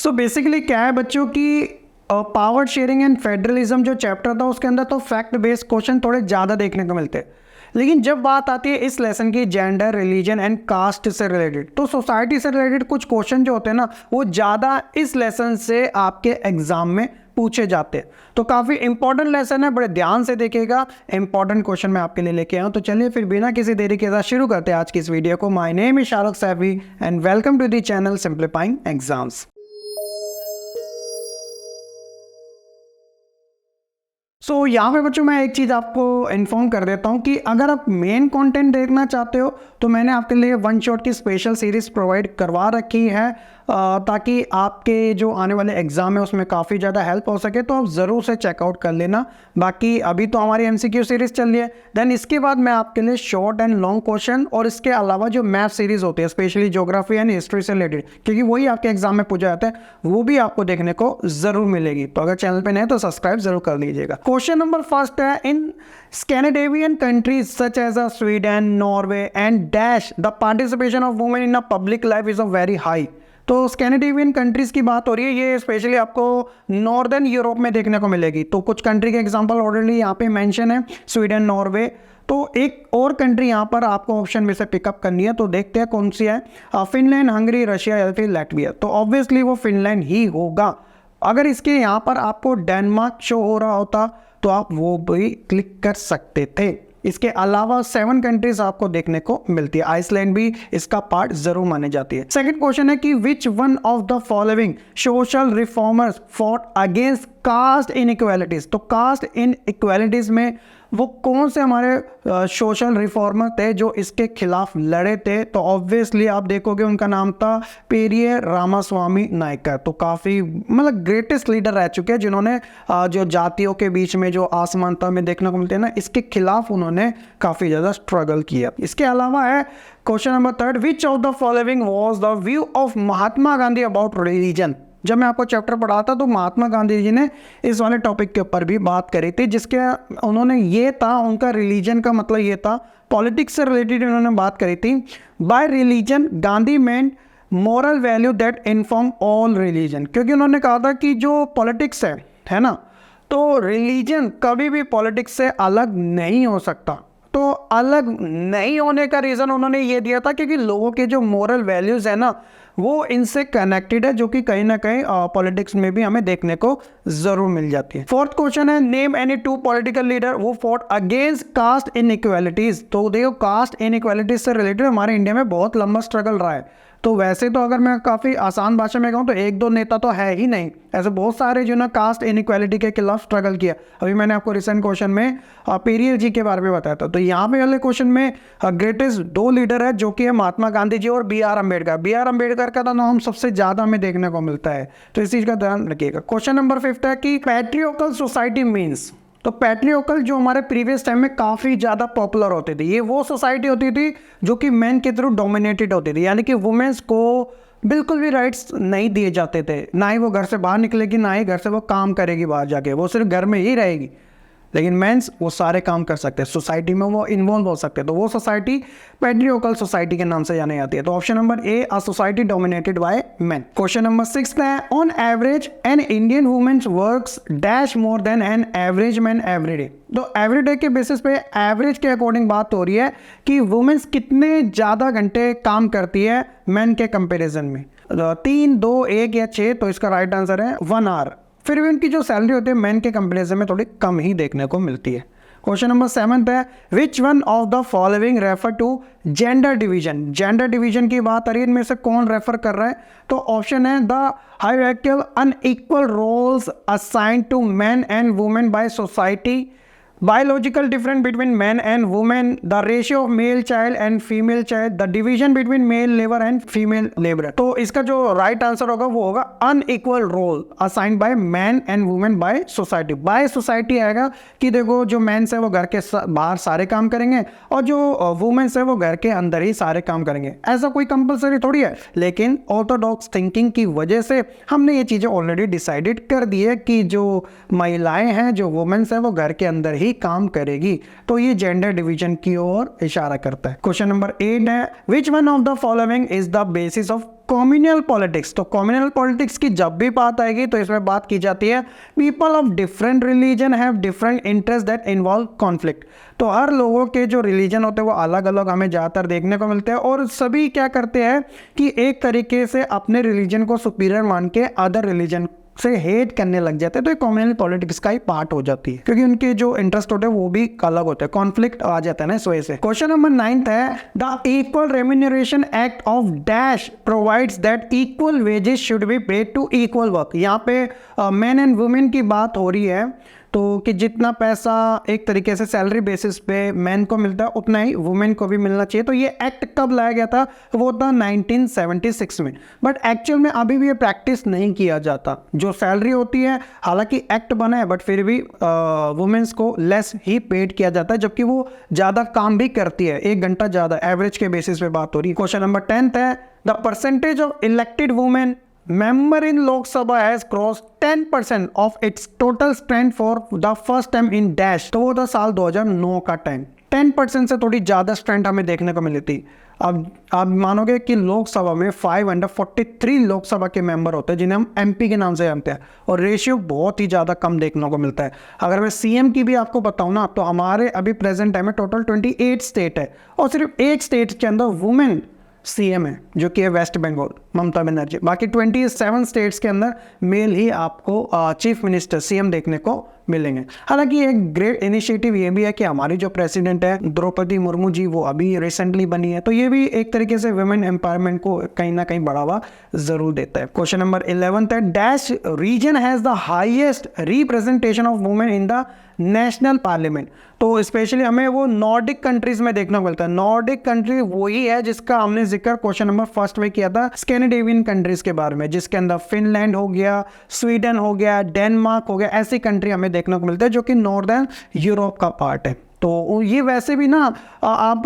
So basically क्या है बच्चों की पावर शेयरिंग एंड फेडरलिज्म जो चैप्टर था उसके अंदर तो फैक्ट बेस्ड क्वेश्चन थोड़े ज़्यादा देखने को मिलते हैं, लेकिन जब बात आती है इस लेसन की जेंडर, रिलीजन एंड कास्ट से रिलेटेड, तो सोसाइटी से रिलेटेड कुछ क्वेश्चन जो होते हैं ना वो ज़्यादा इस लेसन से आपके एग्जाम में पूछे जाते हैं। तो काफ़ी इंपॉर्टेंट लेसन है, बड़े ध्यान से देखिएगा, इंपॉर्टेंट क्वेश्चन मैं आपके लिए लेके आया हूँ। तो चलिए फिर बिना किसी देरी के साथ शुरू करते हैं आज की इस वीडियो को। My name is Shahrukh Saifi and welcome to the channel simplifying exams. So यहाँ पे बच्चों मैं एक चीज़ आपको इन्फॉर्म कर देता हूँ कि अगर आप मेन कंटेंट देखना चाहते हो तो मैंने आपके लिए वन शॉट की स्पेशल सीरीज़ प्रोवाइड करवा रखी है ताकि आपके जो आने वाले एग्ज़ाम है उसमें काफ़ी ज़्यादा हेल्प हो सके, तो आप ज़रूर से चेकआउट कर लेना। बाकी अभी तो हमारी एमसीक्यू सीरीज़ चल रही है, देन इसके बाद मैं आपके लिए शॉर्ट एंड लॉन्ग क्वेश्चन और इसके अलावा जो मैथ सीरीज़ होती है स्पेशली ज्योग्राफी एंड हिस्ट्री से रिलेटेड, क्योंकि वही आपके एग्जाम में पूछा जाता है, वो भी आपको देखने को ज़रूर मिलेगी। तो अगर चैनल पर नए तो सब्सक्राइब जरूर कर लीजिएगा। क्वेश्चन नंबर फर्स्ट है, इन Scandinavian countries such as Sweden, Norway and dash the participation of women in a public life is a very high। तो स्कैंडिनेवियन कंट्रीज़ की बात हो रही है, ये स्पेशली आपको नॉर्दर्न यूरोप में देखने को मिलेगी। तो कुछ कंट्री के एग्जांपल ऑलरेडी यहाँ पे मेंशन है, स्वीडन, नॉर्वे। तो एक और कंट्री यहाँ पर आपको ऑप्शन में से पिकअप करनी है, तो देखते हैं कौन सी है। फिनलैंड, हंगरी, रशिया या फिर लैटविया। तो ऑब्वियसली वो फिनलैंड ही होगा। अगर इसके यहाँ पर आपको डेनमार्क शो हो रहा होता तो आप वो भी क्लिक कर सकते थे। इसके अलावा 7 कंट्रीज आपको देखने को मिलती है, आइसलैंड भी इसका पार्ट जरूर माने जाती है। सेकंड क्वेश्चन है कि विच one of the following social reformers fought against caste inequalities. तो कास्ट इनइक्वालिटीज में वो कौन से हमारे सोशल रिफॉर्मर थे जो इसके खिलाफ लड़े थे। तो ऑब्वियसली आप देखोगे उनका नाम था पेरिये रामास्वामी नायकर। तो काफ़ी मतलब ग्रेटेस्ट लीडर रह चुके हैं जिन्होंने जो जातियों के बीच में जो असमानता में देखने को मिलते हैं ना, इसके खिलाफ उन्होंने काफ़ी ज़्यादा स्ट्रगल किया। इसके अलावा है question number third, which of the following was the view of Mahatma Gandhi about religion. जब मैं आपको चैप्टर पढ़ा था तो महात्मा गांधी जी ने इस वाले टॉपिक के ऊपर भी बात करी थी, जिसके उन्होंने ये था, उनका रिलीजन का मतलब ये था, पॉलिटिक्स से रिलेटेड उन्होंने बात करी थी। Bye religion Gandhi meant moral value that inform all religion. क्योंकि उन्होंने कहा था कि जो पॉलिटिक्स है ना, तो रिलीजन कभी भी पॉलिटिक्स से अलग नहीं हो सकता। तो अलग नहीं होने का रीज़न उन्होंने ये दिया था क्योंकि लोगों के जो मोरल वैल्यूज़ है ना वो इनसे कनेक्टेड है, जो कि कहीं ना कहीं पॉलिटिक्स में भी हमें देखने को ज़रूर मिल जाती है। फोर्थ क्वेश्चन है, नेम एनी 2 पॉलिटिकल लीडर वो फॉट अगेंस्ट कास्ट इनइक्वालिटीज़। तो देखो कास्ट इनइक्वालिटीज से रिलेटेड हमारे इंडिया में बहुत लंबा स्ट्रगल रहा है। तो वैसे तो अगर मैं काफ़ी आसान भाषा में कहूँ तो 1-2 नेता तो है ही नहीं, ऐसे बहुत सारे जो ना कास्ट इनइक्वालिटी के खिलाफ स्ट्रगल किया। अभी मैंने आपको रिसेंट क्वेश्चन में पेरियर जी के बारे में बताया था। तो यहाँ पे वाले क्वेश्चन में ग्रेटेस्ट 2 लीडर है जो कि है महात्मा गांधी जी और B.R. अम्बेडकर। B.R. अम्बेडकर का नाम सबसे ज़्यादा हमें देखने को मिलता है, तो इस चीज़ का ध्यान रखिएगा। क्वेश्चन नंबर 5 है कि पैट्रियोकल सोसाइटी मीन्स। तो पैट्रियोकल जो हमारे प्रीवियस टाइम में काफ़ी ज़्यादा पॉपुलर होती थी, ये वो सोसाइटी होती थी जो कि मेन के थ्रू डोमिनेटेड होती थी, यानी कि वुमेन्स को बिल्कुल भी राइट्स नहीं दिए जाते थे। ना ही वो घर से बाहर निकलेगी, ना ही घर से वो काम करेगी बाहर जाके, वो सिर्फ घर में ही रहेगी। लेकिन मेंस वो सारे काम कर सकते हैं, सोसाइटी में वो इन्वॉल्व हो सकते हैं। तो वो सोसाइटी पैट्रियोकल सोसाइटी के नाम से जानी जाती है। तो option number A, a society dominated by men. Question number 6 है, on average an Indian women's works dash more than an average man every day. तो एवरी डे के बेसिस पे एवरेज के अकॉर्डिंग बात हो रही है कि वुमेन्स कितने ज़्यादा घंटे काम करती है मैन के कंपेरिजन में। 3, 2, 1 या 6। तो इसका राइट आंसर है 1 आवर। फिर भी उनकी जो सैलरी होती है मैन के कंपेरिजन में थोड़ी कम ही देखने को मिलती है। क्वेश्चन नंबर 7 है, which one of the following refer to gender division. Gender division की बात आ रही है, इनमें से कौन रेफर कर रहा है। तो ऑप्शन है the hierarchical unequal roles assigned to man and women by society, biological difference between men and women, the ratio of male child and female child, the division between male labor and female labor। तो इसका जो right answer होगा वो होगा unequal role assigned by man and women by society. By society आएगा कि देखो जो मेंस है वो घर के बाहर सारे काम करेंगे और जो वुमेन्स है वो घर के अंदर ही सारे काम करेंगे। ऐसा कोई कंपलसरी थोड़ी है, लेकिन ऑर्थोडॉक्स थिंकिंग की वजह से हमने ये चीज़ें ऑलरेडी डिसाइडेड कर दी है कि जो महिलाएं हैं, जो वुमेन्स है वो घर के अंदर ही ही काम करेगी। तो ये जेंडर डिवीजन की ओर इशारा करता है। क्वेश्चन नंबर 8 है, which one of the following is the basis of communal politics. तो कम्युनल पॉलिटिक्स की जब भी बात आएगी तो इसमें बात की जाती है people of different religion have different interest that involve conflict. तो हर लोगों के जो रिलीजन होते हैं वो अलग अलग हमें ज़्यादातर देखने को मिलते हैं, और सभी क्या करते हैं कि एक तरीके से अपने रिलीजन को सुपीरियर मान के अदर रिलीजन से हेट करने लग जाते हैं। तो ये कम्युनल पॉलिटिक्स का ही पार्ट हो जाती है, क्योंकि उनके जो इंटरेस्ट होते हैं वो भी अलग होते हैं, कॉन्फ्लिक्ट आ जाता है ना इस वजह से। क्वेश्चन नंबर 9 है, the equal remuneration act of dash provides that equal wages should be paid to equal work. यहाँ पे मेन एंड वुमेन की बात हो रही है, तो कि जितना पैसा एक तरीके से सैलरी बेसिस पे मैन को मिलता है उतना ही वुमेन को भी मिलना चाहिए। तो ये एक्ट कब लाया गया था? वो था 1976 में। बट एक्चुअल में अभी भी ये प्रैक्टिस नहीं किया जाता। जो सैलरी होती है, हालांकि एक्ट बना है बट फिर भी वुमेन्स को लेस ही पेड किया जाता है, जबकि वो ज़्यादा काम भी करती है, 1 घंटा ज़्यादा एवरेज के बेसिस पे बात हो रही है। क्वेश्चन नंबर 10 है, the percentage of elected women member in Lok Sabha has crossed 10% of its total strength for the first time in dash। तो वो था साल 2009 का टाइम। 10% से थोड़ी ज़्यादा स्ट्रेंथ हमें देखने को मिली थी। अब आप मानोगे कि लोकसभा में 543 लोकसभा के मेंबर होते हैं जिन्हें हम एमपी के नाम से जानते हैं, और रेशियो बहुत ही ज़्यादा कम देखने को मिलता है। अगर मैं सीएम की भी आपको बताऊँ ना, तो हमारे अभी प्रेजेंट टाइम में टोटल 28 स्टेट है, और सिर्फ 1 स्टेट के अंदर वुमेन सीएम है, जो कि है वेस्ट बंगाल, ममता बनर्जी। बाकी 27 स्टेट्स के अंदर मेल ही आपको चीफ मिनिस्टर सीएम देखने को मिलेंगे। हालांकि एक ग्रेट इनिशिएटिव ये भी है कि हमारी जो प्रेसिडेंट है द्रौपदी मुर्मू जी, वो अभी रिसेंटली बनी है, तो ये भी एक तरीके से वुमेन एम्पावरमेंट को कहीं ना कहीं बढ़ावा जरूर देता है। क्वेश्चन नंबर 11 है, dash region has the highest representation of women in the national parliament. तो स्पेशली हमें वो नॉर्डिक कंट्रीज में देखने को मिलता है। नॉर्डिक कंट्री वही है जिसका हमने जिक्र क्वेश्चन नंबर 1 में किया था, स्कैंडिनेवियन कंट्रीज के बारे में, जिसके अंदर फिनलैंड हो गया, स्वीडन हो गया, डेनमार्क हो गया, ऐसी कंट्री हमें देखने को मिलते हैं जो कि नॉर्दर्न यूरोप का पार्ट है। तो ये वैसे भी ना, आप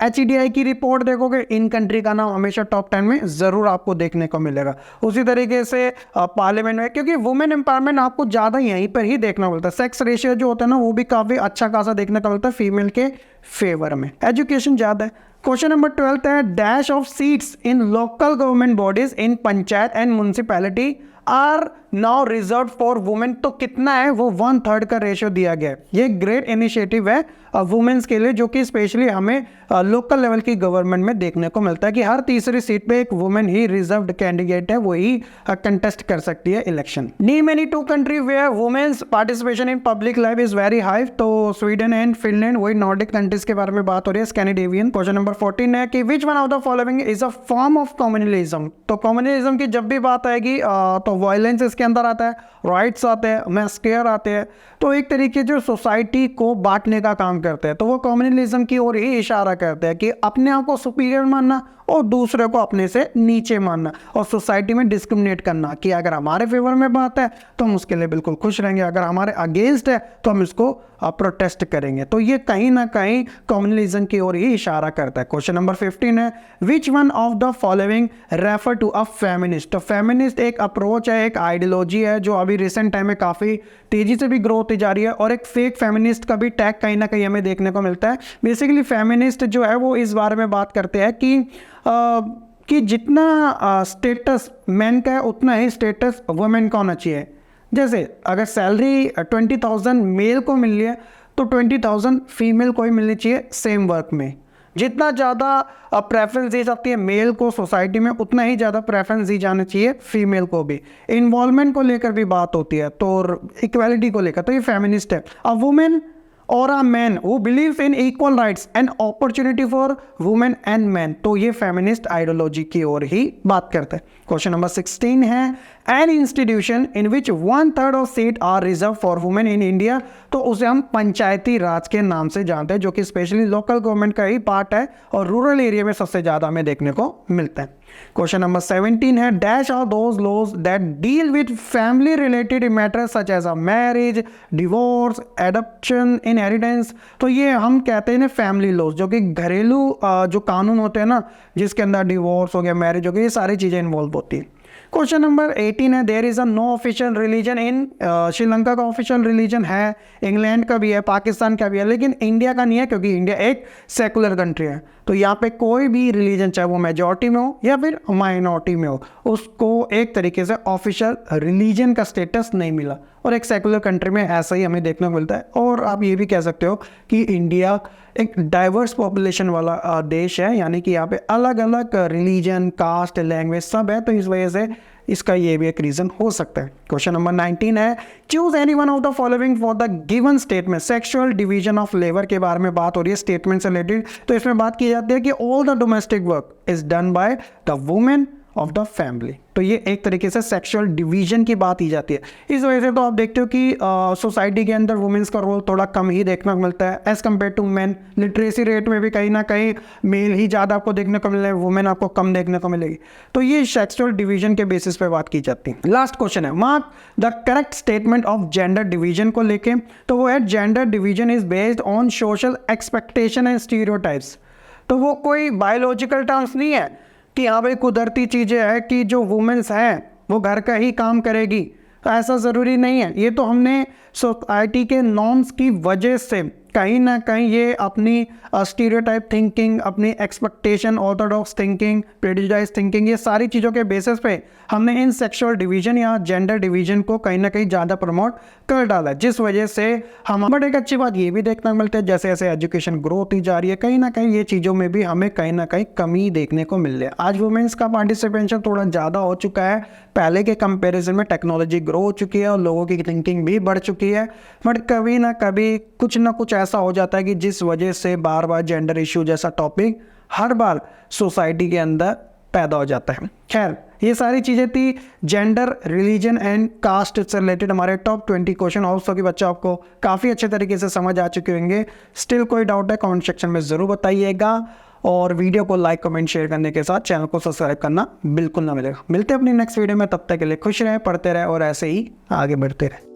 HEDI की रिपोर्ट देखोगे, इन कंट्री का नाम हमेशा टॉप 10 में ज़रूर आपको देखने को मिलेगा। उसी तरीके से पार्लियामेंट में, क्योंकि वुमेन एम्पावरमेंट आपको ज़्यादा यहीं पर ही देखने को मिलता है। सेक्स रेशियो जो होता है ना, वो भी काफ़ी अच्छा खासा देखने को मिलता है फीमेल के फेवर में। एजुकेशन ज़्यादा है। क्वेश्चन नंबर 12 है, dash of seats in local government bodies in panchayat and municipality are now reserve for women. तो कितना है? वो 1/3 का रेशियो दिया गया है। ये ग्रेट इनिशिएटिव है वुमेन्स के लिए, जो कि स्पेशली हमें लोकल लेवल की गवर्नमेंट में देखने को मिलता है कि हर तीसरी सीट पे एक वुमेन ही रिजर्व्ड कैंडिडेट है, वो ही कंटेस्ट कर सकती है election. Name any 2 country where women's participation in public life is very high. तो स्वीडन एंड फिनलैंड, वही नॉर्डिक कंट्रीज के बारे में बात हो रही है, स्कैंडिनेवियन। क्वेश्चन नंबर 14 है कि विच one of the following is a form of communalism. तो कम्युनलिज्म की जब भी बात आएगी तो वायलेंस इसके अंदर आता है, राइट्स आते हैं, मैस्केयर आते हैं। तो एक तरीके जो सोसाइटी को बांटने का काम करते हैं, तो वो कम्युनलिज्म की ओर ही इशारा करते हैं कि अपने आप को सुपीरियर मानना और दूसरे को अपने से नीचे मानना, और सोसाइटी में डिस्क्रिमिनेट करना कि अगर हमारे फेवर में बात है तो हम उसके लिए बिल्कुल खुश रहेंगे, अगर हमारे अगेंस्ट है तो हम इसको प्रोटेस्ट करेंगे। तो ये कहीं ना कहीं कम्युनलिज्म की ओर ही इशारा करता है। क्वेश्चन नंबर 15 है, which one of the following refer to a feminist. तो फेमिनिस्ट एक अप्रोच है, एक आइडियोलॉजी है, जो अभी रिसेंट टाइम में काफ़ी तेजी से भी ग्रो होती जा रही है, और एक फेक फेमिनिस्ट का भी टैग कहीं ना कहीं हमें देखने को मिलता है। बेसिकली फेमिनिस्ट जो है वो इस बारे में बात करते हैं कि जितना स्टेटस मैन का है उतना ही स्टेटस वुमेन का होना चाहिए। जैसे अगर सैलरी 20,000 मेल को मिल रही है तो 20,000 फीमेल को ही मिलनी चाहिए सेम वर्क में। जितना ज़्यादा प्रेफरेंस दी जाती है मेल को सोसाइटी में, उतना ही ज़्यादा प्रेफरेंस दी जानी चाहिए फीमेल को भी। इन्वॉल्वमेंट को लेकर भी बात होती है, तो इक्वालिटी को लेकर, तो ये फेमिनिस्ट है। अ वुमेन और a man who believes in equal rights and opportunity for women and man, तो ये फेमिनिस्ट आइडियोलॉजी की ओर ही बात करते हैं। क्वेश्चन नंबर 16 है, an institution in which 1/3 of seat are reserve for women in India. तो उसे हम पंचायती राज के नाम से जानते हैं, जो कि स्पेशली लोकल गवर्नमेंट का ही पार्ट है और रूरल एरिया में सबसे ज़्यादा हमें देखने को मिलता है। क्वेश्चन नंबर 17 है, dash are those laws that deal with family related matters such as a marriage, divorce, adoption, inheritance. तो ये हम कहते हैं ना फैमिली लॉज, जो कि घरेलू जो कानून होते हैं ना, जिसके अंदर डिवोर्स हो गया, मैरिज हो गया, ये सारी चीज़ें इन्वॉल्व होती हैं। क्वेश्चन नंबर 18 है, there is a no official religion in, Sri Lanka का ऑफिशियल रिलीजन है, इंग्लैंड का भी है, पाकिस्तान का भी है, लेकिन इंडिया का नहीं है क्योंकि इंडिया एक सेकुलर कंट्री है। तो यहाँ पे कोई भी रिलीजन, चाहे वो मेजॉरिटी में हो या फिर माइनॉरिटी में हो, उसको एक तरीके से ऑफिशियल रिलीजन का स्टेटस नहीं मिला, और एक सेकुलर कंट्री में ऐसा ही हमें देखने को मिलता है। और आप ये भी कह सकते हो कि इंडिया एक डाइवर्स पॉपुलेशन वाला देश है, यानी कि यहाँ पे अलग अलग रिलीजन, कास्ट, लैंग्वेज सब है, तो इस वजह से इसका ये भी एक रीज़न हो सकता है। क्वेश्चन नंबर 19 है, choose any one of the following for the given statement. Sexual division of labour के बारे में बात हो रही है स्टेटमेंट से रिलेटेड, तो इसमें बात की जाती है कि all the domestic work is done by the women of the family. तो ये एक तरीके से सेक्सुअल डिवीजन की बात की जाती है। इस वजह से तो आप देखते हो कि सोसाइटी के अंदर वुमेन्स का रोल थोड़ा कम ही देखने को मिलता है as compare to man. Literacy rate में भी कहीं ना कहीं मेल ही ज़्यादा आपको देखने को मिल रहा है, वुमेन आपको कम देखने को मिलेगी। तो ये सेक्सुअल डिवीजन के बेसिस पे बात की जाती है। लास्ट क्वेश्चन है, mark the correct statement of gender division को लेके, तो वो है gender division is based on social expectation and stereotypes. तो वो कोई बायोलॉजिकल टर्म्स नहीं है कि हाँ भाई कुदरती चीज़ें हैं कि जो वुमेन्स हैं वो घर का ही काम करेगी, तो ऐसा ज़रूरी नहीं है। ये तो हमने सोसाइटी के नॉर्म्स की वजह से कहीं ना कहीं ये अपनी स्टीरियोटाइप थिंकिंग, अपनी expectation, Orthodox thinking, prejudice thinking, ये सारी चीज़ों के बेसिस पे हमने इन सेक्सुअल डिवीजन या जेंडर डिवीजन को कहीं ना कहीं ज़्यादा प्रमोट कर डाला है, जिस वजह से हम। बट एक अच्छी बात ये भी देखना मिलता है, जैसे जैसे एजुकेशन ग्रो होती जा रही है, कहीं ना कहीं ये चीज़ों में भी हमें कहीं ना कहीं कमी देखने को मिल रही है। आज वुमेन्स का पार्टिसिपेशन थोड़ा ज़्यादा हो चुका है, पहले के कंपेरिजन में टेक्नोलॉजी ग्रो हो चुकी है और लोगों की थिंकिंग भी बढ़ चुकी है। बट कभी ना कभी कुछ ना कुछ ऐसा हो जाता है कि जिस वजह से बार बार जेंडर इशू जैसा टॉपिक हर बार सोसाइटी के अंदर पैदा हो जाता है। खैर, ये सारी चीज़ें थी जेंडर, रिलीजन एंड कास्ट से रिलेटेड हमारे टॉप 20 क्वेश्चन। ऑल्सो कि बच्चा आपको काफ़ी अच्छे तरीके से समझ आ चुके होंगे। स्टिल कोई डाउट है कमेंट सेक्शन में ज़रूर बताइएगा, और वीडियो को लाइक, कमेंट, शेयर करने के साथ चैनल को सब्सक्राइब करना बिल्कुल ना मिलेगा। मिलते हैं अपनी नेक्स्ट वीडियो में, तब तक के लिए खुश रहें, पढ़ते रहें और ऐसे ही आगे बढ़ते रहें।